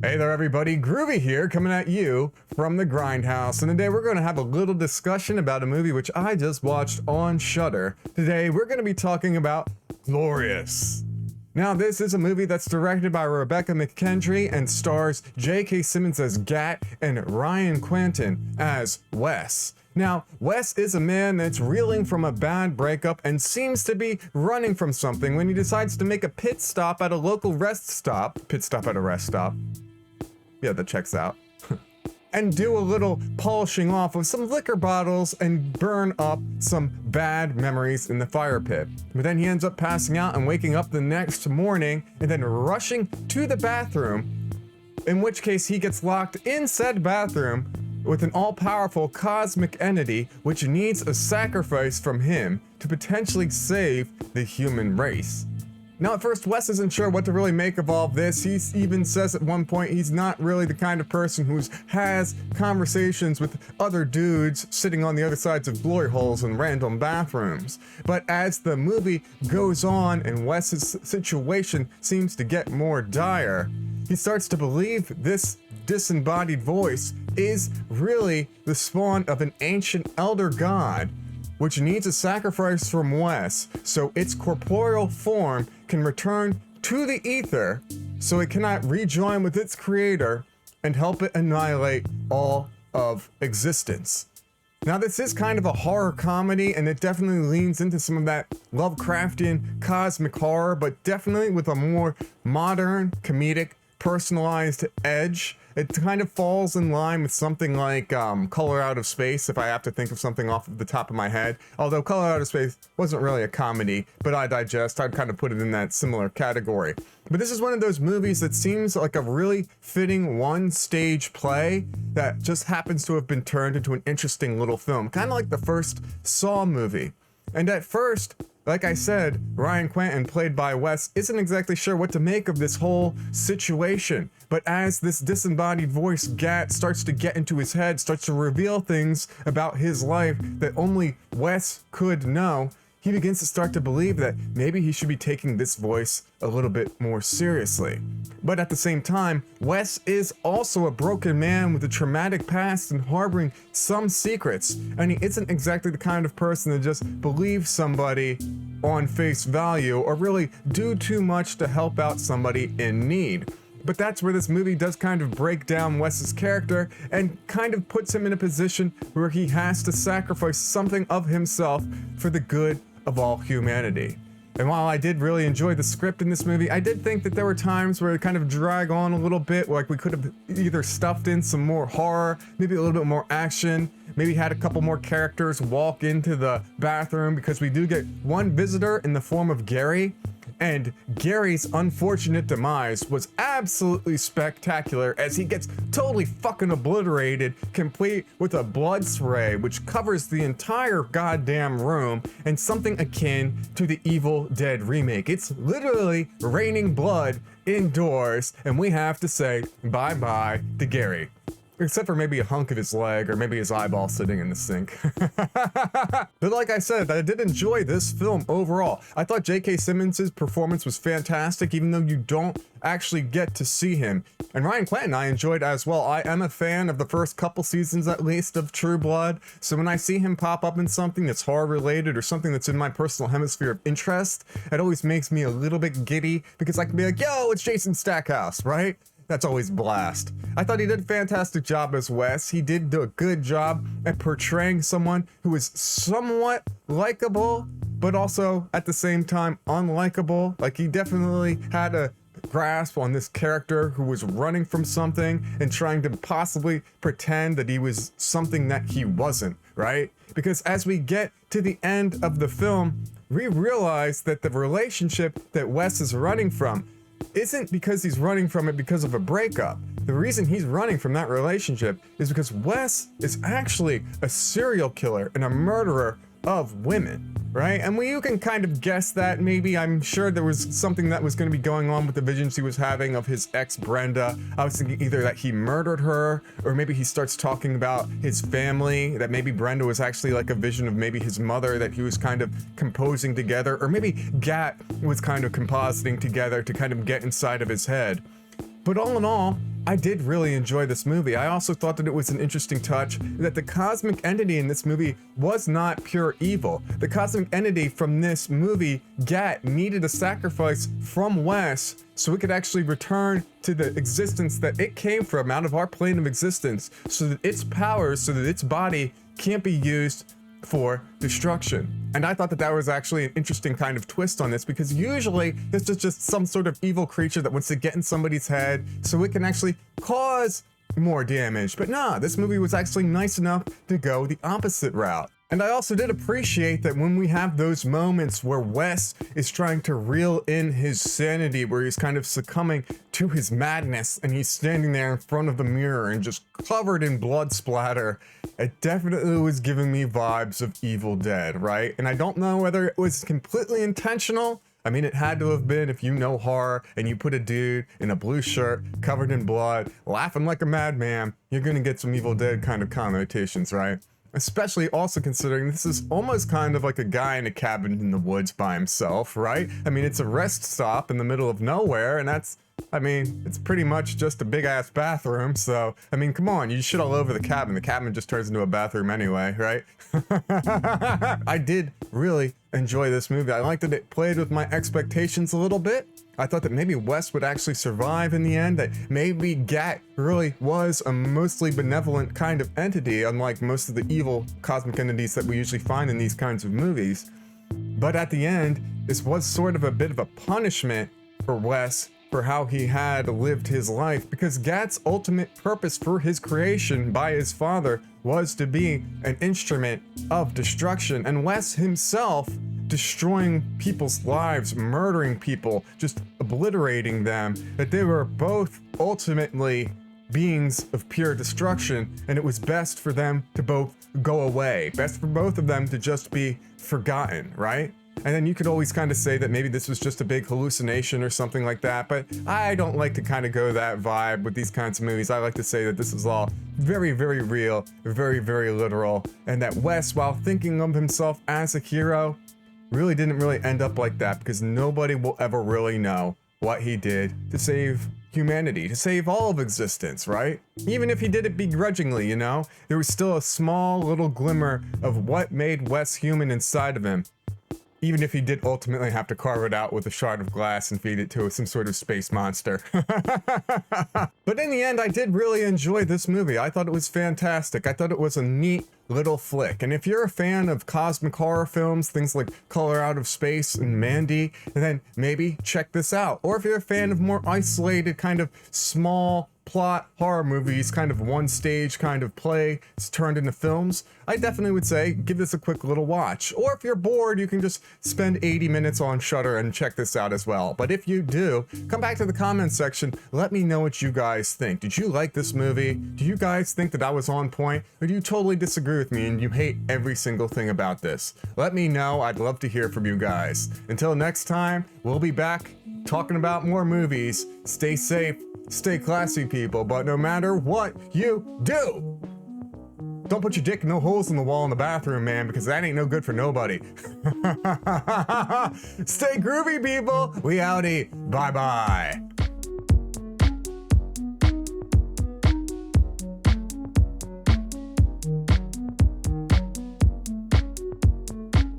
Hey there everybody, Groovy here, coming at you from the Grindhouse, and today we're going to have a little discussion about a movie which I just watched on Shudder. Today we're going to be talking about Glorious. Now this is a movie that's directed by Rebekah McKendry and stars J.K. Simmons as Gat and Ryan Kwanten as Wes. Now, Wes is a man that's reeling from a bad breakup and seems to be running from something when he decides to make a pit stop at a local rest stop. Pit stop at a rest stop. Yeah, that checks out. And do a little polishing off of some liquor bottles and burn up some bad memories in the fire pit. But then he ends up passing out and waking up the next morning and then rushing to the bathroom, in which case he gets locked in said bathroom with an all-powerful cosmic entity which needs a sacrifice from him to potentially save the human race. Now at first, Wes isn't sure what to really make of all of this. He even says at one point he's not really the kind of person who has conversations with other dudes sitting on the other sides of glory holes in random bathrooms. But as the movie goes on and Wes's situation seems to get more dire, he starts to believe this disembodied voice is really the spawn of an ancient elder god, which needs a sacrifice from Wes so its corporeal form can return to the ether so it cannot rejoin with its creator and help it annihilate all of existence. Now this is kind of a horror comedy, and it definitely leans into some of that Lovecraftian cosmic horror, but definitely with a more modern, comedic, personalized edge. It kind of falls in line with something like Color Out of Space, if I have to think of something off of the top of my head. Although Color Out of Space wasn't really a comedy, but I'd kind of put it in that similar category. But this is one of those movies that seems like a really fitting one-stage play that just happens to have been turned into an interesting little film, kind of like the first Saw movie. And at first, like I said, Ryan Kwanten, played by Wes, isn't exactly sure what to make of this whole situation. But as this disembodied voice, Gat, starts to get into his head, starts to reveal things about his life that only Wes could know, he begins to start to believe that maybe he should be taking this voice a little bit more seriously. But at the same time, Wes is also a broken man with a traumatic past and harboring some secrets, and he isn't exactly the kind of person to just believe somebody on face value or really do too much to help out somebody in need. But that's where this movie does kind of break down Wes's character and kind of puts him in a position where he has to sacrifice something of himself for the good of all humanity. And while I did really enjoy the script in this movie, I did think that there were times where it kind of drag on a little bit, like we could have either stuffed in some more horror, maybe a little bit more action, maybe had a couple more characters walk into the bathroom, because we do get one visitor in the form of Gary. And Gary's unfortunate demise was absolutely spectacular as he gets totally fucking obliterated, complete with a blood spray which covers the entire goddamn room, and something akin to the Evil Dead remake. It's literally raining blood indoors, and we have to say bye-bye to Gary. Except for maybe a hunk of his leg or maybe his eyeball sitting in the sink. But like I said, I did enjoy this film overall. I thought J.K. Simmons' performance was fantastic, even though you don't actually get to see him. And Ryan Kwanten I enjoyed as well. I am a fan of the first couple seasons at least of True Blood, so when I see him pop up in something that's horror related or something that's in my personal hemisphere of interest, it always makes me a little bit giddy, because I can be like, yo, it's Jason Stackhouse, right? That's always blast. I thought he did a fantastic job as Wes. He did do a good job at portraying someone who is somewhat likable, but also at the same time unlikable. Like, he definitely had a grasp on this character who was running from something and trying to possibly pretend that he was something that he wasn't, right? Because as we get to the end of the film, we realize that the relationship that Wes is running from isn't because he's running from it because of a breakup. The reason he's running from that relationship is because Wes is actually a serial killer and a murderer of women, right? And you can kind of guess that. Maybe, I'm sure there was something that was going to be going on with the visions he was having of his ex Brenda. I was thinking either that he murdered her, or maybe he starts talking about his family, that maybe Brenda was actually like a vision of maybe his mother that he was kind of composing together, or maybe Gat was kind of compositing together to kind of get inside of his head. But all in all, I did really enjoy this movie. I also thought that it was an interesting touch that the cosmic entity in this movie was not pure evil. The cosmic entity from this movie, Gat, needed a sacrifice from Wes so it could actually return to the existence that it came from, out of our plane of existence, so that its powers, so that its body can't be used for destruction. And I thought that that was actually an interesting kind of twist on this, because usually this is just some sort of evil creature that wants to get in somebody's head so it can actually cause more damage. But nah, this movie was actually nice enough to go the opposite route. And I also did appreciate that when we have those moments where Wes is trying to reel in his sanity, where he's kind of succumbing to his madness and he's standing there in front of the mirror and just covered in blood splatter, it definitely was giving me vibes of Evil Dead, right? And I don't know whether it was completely intentional. I mean, it had to have been. If you know horror and you put a dude in a blue shirt covered in blood laughing like a madman, you're gonna get some Evil Dead kind of connotations, right? Especially also considering this is almost kind of like a guy in a cabin in the woods by himself, right? I mean, it's a rest stop in the middle of nowhere, and that's, I mean, it's pretty much just a big ass bathroom. So, I mean, come on, you shit all over the cabin. The cabin just turns into a bathroom anyway, right? I did really enjoy this movie. I liked that it played with my expectations a little bit. I thought that maybe Wes would actually survive in the end, that maybe Gat really was a mostly benevolent kind of entity, unlike most of the evil cosmic entities that we usually find in these kinds of movies. But at the end, this was sort of a bit of a punishment for Wes for how he had lived his life, because Gat's ultimate purpose for his creation by his father was to be an instrument of destruction, and Wes himself destroying people's lives, murdering people, just obliterating them, that they were both ultimately beings of pure destruction, and it was best for them to both go away, best for both of them to just be forgotten, right? And then you could always kind of say that maybe this was just a big hallucination or something like that, but I don't like to kind of go that vibe with these kinds of movies. I like to say that this is all very, very real, very, very literal, and that Wes, while thinking of himself as a hero, really didn't really end up like that, because nobody will ever really know what he did to save humanity, to save all of existence, right? Even if he did it begrudgingly, you know, there was still a small little glimmer of what made Wes human inside of him, even if he did ultimately have to carve it out with a shard of glass and feed it to some sort of space monster. But in the end, I did really enjoy this movie. I thought it was fantastic. I thought it was a neat little flick. And if you're a fan of cosmic horror films, things like Color Out of Space and Mandy, then maybe check this out. Or if you're a fan of more isolated, kind of small plot horror movies, kind of one stage kind of play, it's turned into films, I definitely would say give this a quick little watch. Or if you're bored, you can just spend 80 minutes on Shudder and check this out as well. But if you do, come back to the comments section, let me know what you guys think. Did you like this movie? Do you guys think that I was on point? Or do you totally disagree with me and you hate every single thing about this? Let me know. I'd love to hear from you guys. Until next time, we'll be back talking about more movies. Stay safe, stay classy, people, but no matter what you do, don't put your dick in no holes in the wall in the bathroom, man, because that ain't no good for nobody. Stay groovy, people. We outie. Bye-bye.